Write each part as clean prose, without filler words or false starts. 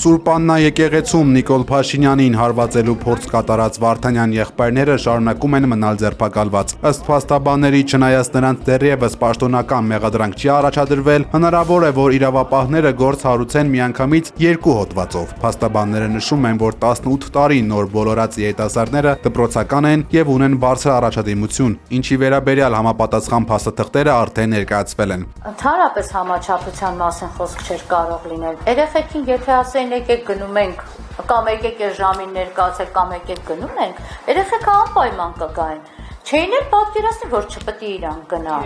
Սուրբ Աննա եկեղեցում Նիկոլ Փաշինյանին հարվածելու փորձ կատարած Վարդանյան եղբայրները շարունակում են մնալ ձերբակալված։ Ըստ փաստաբանների, չնայած նրանց դեռևս պաշտոնական մեղադրանք չի առաջադրվել, հնարավոր է, որ իրավապահները գործ հարուցեն միանգամից 2 հոդվածով։ Փաստաբանները նշում են, որ 18 տարի նոր բոլորած երիտասարդները դպրոցական են եւ ունեն բարձր առաջադիմություն, ինչի վերաբերյալ համապատասխան փաստաթղթերը արդեն ներկայացվել են։ Ընդհանրապես համաչափության մասին խոսք չէր կարող լինել։ Երեխեքին եթե ասեն եկեք գնում ենք, կամ եկեք այս ժամին ներկայացեք, կամ եկեք գնում ենք, երեխեքը անպայման կգային։ Չէին էլ պատկերացնի, որ չպետք է իրանք գնան։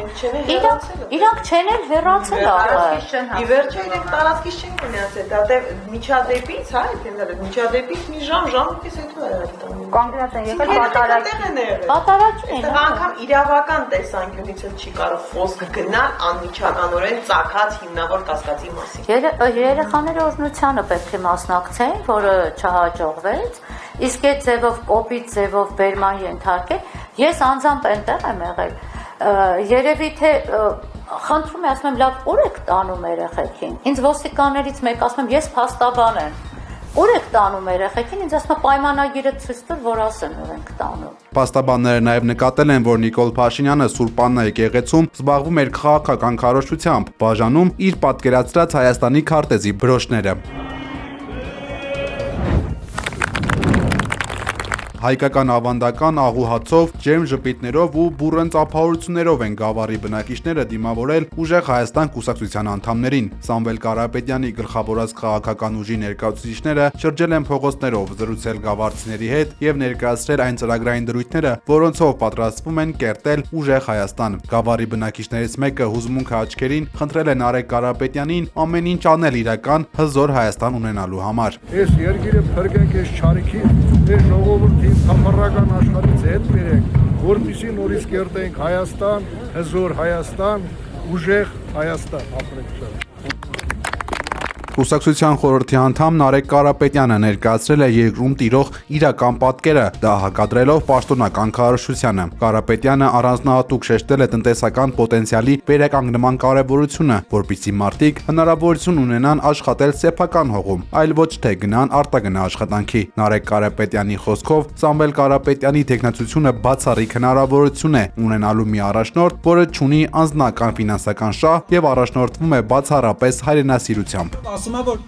Իրանք չեն էլ հեռացել աղը։ Ի վերջո իրենք տարածքից չեն գնացել, դա միջադեպից, հա, միջադեպից մի ժամից հետո է այդտեղ։ Կոնկրետ են եկել պատարագին են։ Այդտեղ անգամ իրավական տեսանկյունից չի կարող խոսք գնալ անմիջականորեն ծագած հիմնավոր կասկածի մասին։ Երեխաները օրհնությանը պետք է մասնակցեին, որը չհաջողվեց, իսկ այդ ձևով կոպիտ ձևով բերման ենթարկել։ Ես անձամբ այնտեղ եմ եղել, երևի թե խնդրում եմ, ասում եմ, լավ, ուր եք տանում երեխեքին։ Ինձ ոստիկաններից մեկ ասում եմ, ես փաստաբան եմ։ Ուր եք տանում երեխեքին, ինձ ասում է պայմանագիրը ցույց տուր, որ ասեն ուր ենք տանում։ Փաստաբանները նաև նկատել են, որ Նիկոլ Փաշինյանը Սուրբ Աննա եկեղեցում զբաղվում էր քաղաքական քարոզչությամբ, բաժանում իր պատկերացրած Հայաստանի քարտեզի բրոշները։ Հայկական ավանդական աղուհացով, ջերմ ժպիտներով ու բուռն ծափահարություններով են Գավառի բնակիչները դիմավորել Ուժեղ Հայաստան կուսակցության անդամներին։ Սամվել Կարապետյանի գլխավորած քաղաքական ուժի ներկայացուցիչները շրջել են փողոցներով, զրուցել գավառցիների հետ եւ ներկայացրել այն ծրագրային դրույթները, որոնցով պատրաստվում են կերտել Ուժեղ Հայաստան։ Գավառի բնակիչներից մեկը հուզմունքը աչքերին խնդրել է Նարեկ Կարապետյանին ամեն ինչ անել իրական հզոր Հայաստան ունենալու համար։ Այս երկիրը փրկենք այս չարիքի, մեր ժողովրդի համառական աշխարհից հետ բերենք, որպեսզի նորից կերտենք Հայաստան, հզոր Հայաստան, ուժեղ Հայաստան, ապրենք։ Կուսակցության խորհրդի անդամ Նարեկ Կարապետյանը ներկայացրել է երկրում տիրող իրական պատկերը, դա հակադրելով պաշտոնական քարոզչությանը։ Կարապետյանը առանձնահատուկ շեշտել է տնտեսական պոտենցիալի վերականգնման կարևորությունը, որպեսզի մարդիկ հնարավորություն ունենան աշխատել սեփական հողում, այլ ոչ թե գնան արտագնա աշխատանքի։ Նարեկ Կարապետյանի խոսքով Սամվել Կարապետյանի տեխնացությունը բացառիկ հնարավորություն է ունենալու մի առաջնորդ, որը ունի անձնական ֆինանսական շահ եւ առաջնորդվում է բացառապես հայրենասիրությամբ։ Ասում է, որ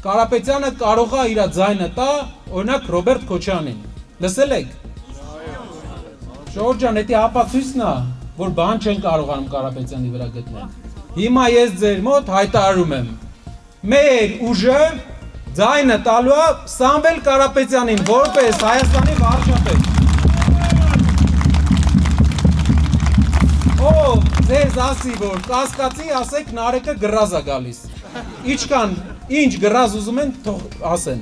Կարապետյանը կարող է իր ձայնը տա, օրինակ Ռոբերտ Քոչյանին։ Լսել եք։ Ժողովուրդ ջան, դա ապացույցն է, որ բան չեն կարողանում Կարապետյանի վրա գտնել։ Հիմա ես ձեր մոտ հայտարարում եմ. մեր ուժը ձայնը տալու է Սամվել Կարապետյանին, որպես Հայաստանի վարչապետ։ Ով ձեզ ասի, որ կասկածի, ասեք Նարեկը գրազ է գալիս։ Իչքան ինչ գրազ ուզում են թող ասեն։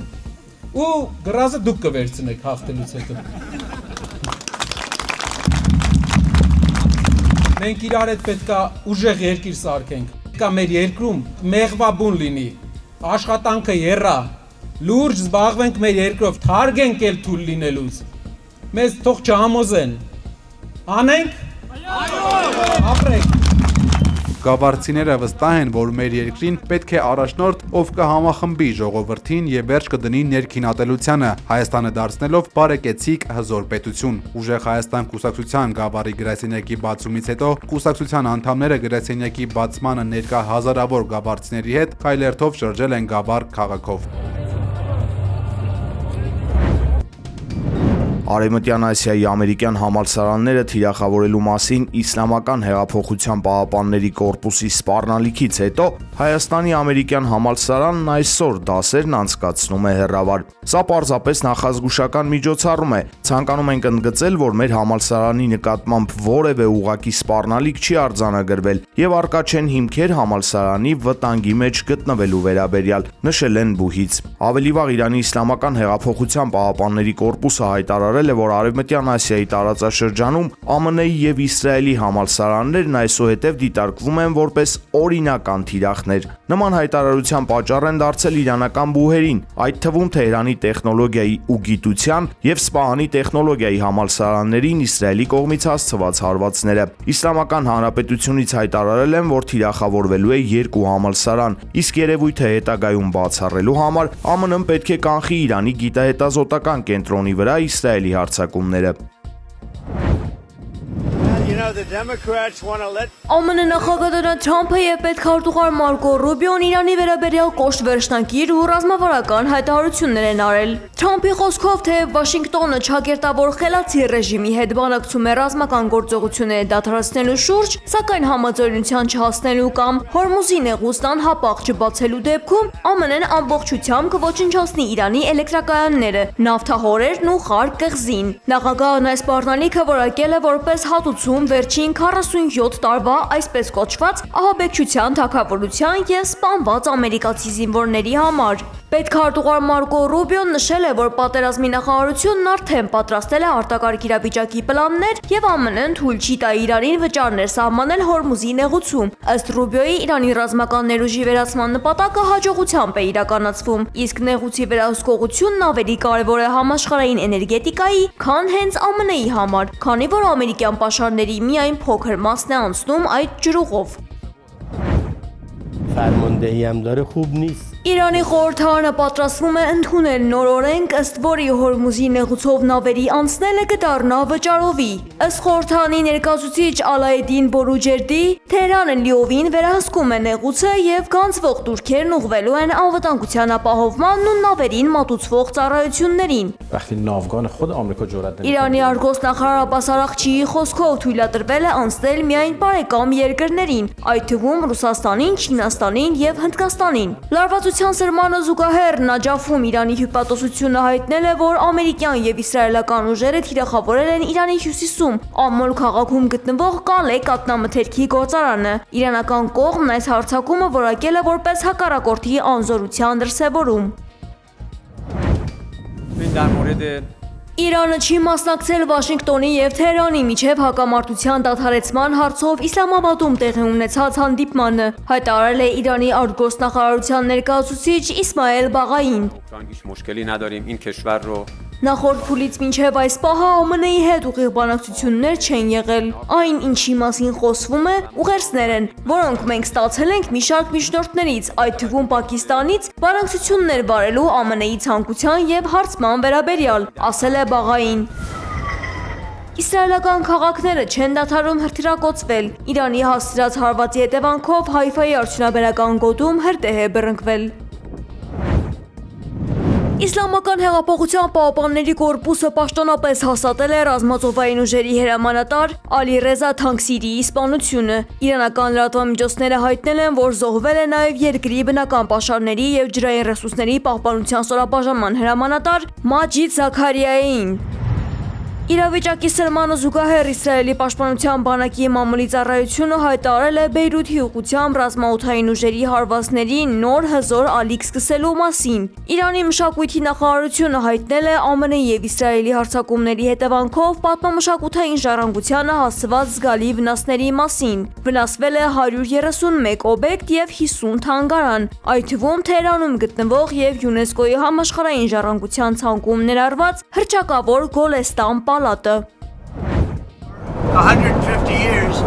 Ու գրազը դուք կվերցնեք հաղթելուց հետո։ Մենք իրար հետ պետք է ուժեղ երկիր սարքենք։ Պետք է մեր երկրում մեղվաբուն լինի, աշխատանքը եռա, լուրջ զբաղվենք մեր երկրով, թարգենք էլ թույլ լինելուց։ Մեզ թող չհամոզեն։ Անենք։ Ապրենք։ Գավառցիները վստահ են, որ մեր երկրին պետք է առաջնորդ, ով կհամախմբի ժողովրդին եւ վերջ կդնի ներքինատելությանը, Հայաստանը դարձնելով բարեկեցիկ հզոր պետություն։ Ուժեղ Հայաստան կուսակցության Գավառի գրասենյակի բացումից հետո կուսակցության անդամները գրասենյակի բացմանը ներկա հազարավոր գավառցիների հետ քայլերթով շրջել են Գավառ քաղաքով։ Արևմտյան Ասիայի ամերիկյան համալսարանները թիրախավորելու մասին Իսլամական հեղափոխության պահապանների կորպուսի սպառնալիքից հետո Հայաստանի ամերիկյան համալսարանն այսօր դասերն անցկացնում է հեռավար։ Սա պարզապես նախազգուշական միջոցառում է։ Ցանկանում ենք ընդգծել, որ մեր համալսարանի նկատմամբ որևէ ուղղակի սպառնալիք չի արձանագրվել եւ արկա չեն հիմքեր համալսարանի վտանգի մեջ գտնվելու վերաբերյալ, նշել են բուհից։ Ավելի վաղ Իրանի Իսլամական հեղափոխության պահապանների կորպուսը հայտարարել հայտարարել է, որ Արևմտյան Ասիայի տարածաշրջանում ԱՄՆ-ի եւ Իսրայելի համալսարաններն այսուհետև դիտարկվում են որպես օրինական թիրախներ։ Նման հայտարարության պատճառ են դարձել իրանական բուհերին, այդ թվում Թեհրանի տեխնոլոգիայի ու գիտության եւ Սպահանի տեխնոլոգիայի համալսարաններին Իսրայելի կողմից հասցված հարվածները։ Իսլամական Հանրապետությունից հայտարարել են, որ թիրախավորվելու է 2 համալսարան, իսկ երևույթը հետագայում բացառելու համար ԱՄՆ-ն պետք է կանխի Իրանի գիտահետազոտական կենտրոնի վրա Իսրայելի հարձակումները։ ԱՄՆ նախագահ Դոնալդ Թրամփը եւ պետքարտուղար Մարկո Ռուբիոն Իրանի վերաբերյալ կոշտ վերջնակիր ու ռազմավարական հայտարարություններ են արել։ Թրամփի խոսքով, թե Վաշինգտոնը չակերտավոր խելացի ռեժիմի հետ բանակցում է ռազմական գործողությունները դադարեցնելու շուրջ, սակայն համաձայնության չհասնելու կամ Հորմուզի նեղուստան հապաղ չբացելու դեպքում ԱՄՆ-ն ամբողջությամբ կոչնչացնի Իրանի էլեկտրակայանները, նավթահորերն ու Խար կղզին։ Նախագահն այս սպառնալիքը որակել է որպես հատուցում վերջին 47 տարվա այսպես կոչված ահաբեկչության թագավորության և սպանված ամերիկացի զինվորների համար։ Պետքարտուղար Մարկո Ռուբիոն նշել է, որ պատերազմի նախարարությունն արդեն պատրաստել է արտակարգ իրավիճակի պլաններ և ԱՄՆ-ն թույլ չի տա Իրանին վճարներ սահմանել Հորմուզի նեղուցում։ Ըստ Ռուբիոյի, Իրանի ռազմական ներուժի վերացման նպատակը հաջողությամբ է իրականացվում, իսկ նեղուցի վերահսկողությունն ավելի կարևոր է համաշխարհային էներգետիկայի, քան հենց ԱՄՆ-ի համար, քանի որ ամերիկյան պաշարների միայն փոքր մասն է անցնում այդ ջրուղով։ فرماندهی هم داره خوب نیست. Իրանի խորհրդարանը պատրաստվում է ընդունել նոր օրենք, ըստ որի Հորմուզի նեղուցով նավերի անցնելը կդառնա վճարովի։ Ըստ խորհրդարանի ներկայացուցիչ Ալայեդին Բորուջերդի, Թեհրանը լիովին վերահսկում է նեղուցը եւ գանձվող տուրքերն ուղղվելու են անվտանգության ապահովմանն ու նավերին մատուցվող ծառայություններին։ وقتی ناوگان خود آمریکا جرأت نمی‌کنه. Իրանի արտգործնախարար Աբբաս Արաղչիի խոսքով թույլատրվել է անցնել միայն բարեկամ երկրներին, այդ թվում Ռուսաստանին, Չինաստանին եւ Հնդկաստանին։ Լարվածության սրմանը զուգահեռ Նաջաֆում Իրանի հյուպատոսությունը հայտնել է, որ ամերիկյան եւ իսրայելական ուժերը թիրախավորել են Իրանի հյուսիսում Ամոլ քաղաքում գտնվող Կալե կատնամթերքի գործարանը։ Իրանական կողմն այս հարձակումը որակել է որպես հակառակորդի անզորության դրսևորում։ Իրանը չի մասնակցել Վաշինգտոնի և Թեհրանի միջև հակամարտության դադարեցման հարցով Իսլամաբադում տեղի ունեցած հանդիպմանը, հայտարարել է Իրանի արտգործնախարարության ներկայացուցիչ Իսմայել Բաղային։ Նախորդ փուլից մինչև այս պահը ԱՄՆ-ի հետ ուղիղ բանակցություններ չեն եղել։ Այն, ինչի մասին խոսվում է, ուղերձներ են, որոնք մենք ստացել ենք մի շարք միջնորդներից, այդ թվում Պակիստանից, բանակցություններ վարելու ԱՄՆ-ի ցանկության և հարցման վերաբերյալ, ասել է Բաղային։ Իսրայելական քաղաքները չեն դադարում հրթիռակոծվել։ Իրանի հասցրած հարվածի հետևանքով Հայֆայի արդյունաբերական գոտում հրդեհ է բռնկվել։ Իսլամական հեղափոխության պահապանների կորպուսը պաշտոնապես հաստատել է ռազմածովային ուժերի հրամանատար Ալի Ռեզա Թանկսիրիի սպանությունը։ Իրանական լրատվամիջոցները հայտնել են, որ զոհվել է նաև երկրի բնական պաշարների և ջրային ռեսուրսների պահպանության ստորաբաժանման հրամանատար Մաջիդ Զաքարիային։ Իրավիճակի սրմանը զուգահեռ Իսրայելի պաշտպանության բանակի մամուլի ծառայությունը հայտարարել է Բեյրութի ուղղությամբ ռազմաօդային ուժերի հարվածների նոր հզոր ալիք սկսելու մասին։ Իրանի մշակույթի նախարարությունը հայտնել է ԱՄՆ-ի և Իսրայելի հարձակումների հետևանքով պատմամշակութային ժառանգությանը հասցված զգալի վնասների մասին։ Վնասվել է 131 օբյեկտ և 50 թանգարան, այդ թվում Թեհրանում գտնվող և ՅՈՒՆԵՍԿՕ-ի համաշխարհային ժառանգության ցանկում ներառված հռչակավոր Գոլեստան պալատը։ 150 years.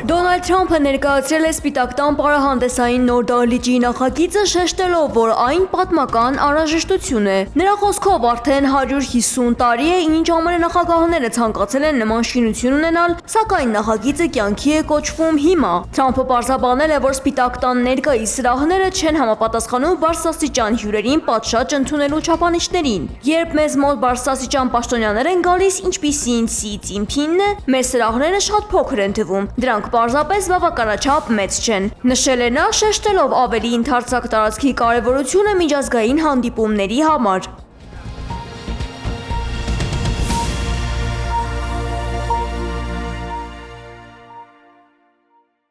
Դոնալդ Թրամփը ներկայացրել է Սպիտակ տան պարահանդեսային նոր դահլիճի նախագիծը, շեշտելով, որ այն պատմական անհրաժեշտություն է։ Նրա խոսքով արդեն 150 տարի է, ինչ ԱՄՆ նախագահները ցանկացել են նման շինություն ունենալ, սակայն նախագիծը կյանքի է կոչվում հիմա։ Թրամփը պարզաբանել է, որ Սպիտակ տան ներկայիս սրահները չեն համապատասխանում բարձրաստիճան հյուրերին պատշաճ ընդունելու չափանիշներին։ Երբ մեզ մոտ բարձրաստիճան պաշտոնյաներ են գալիս, ինչպիսին Սի Ցինփինն է, մեր սրահները շատ փոքր են թվում։ Դրանք պարզապես բավականաչափ մեծ չեն։ Նշել է նա, շեշտելով ավելի ընդարձակ տարածքի կարևորությունը միջազգային հանդիպումների համար։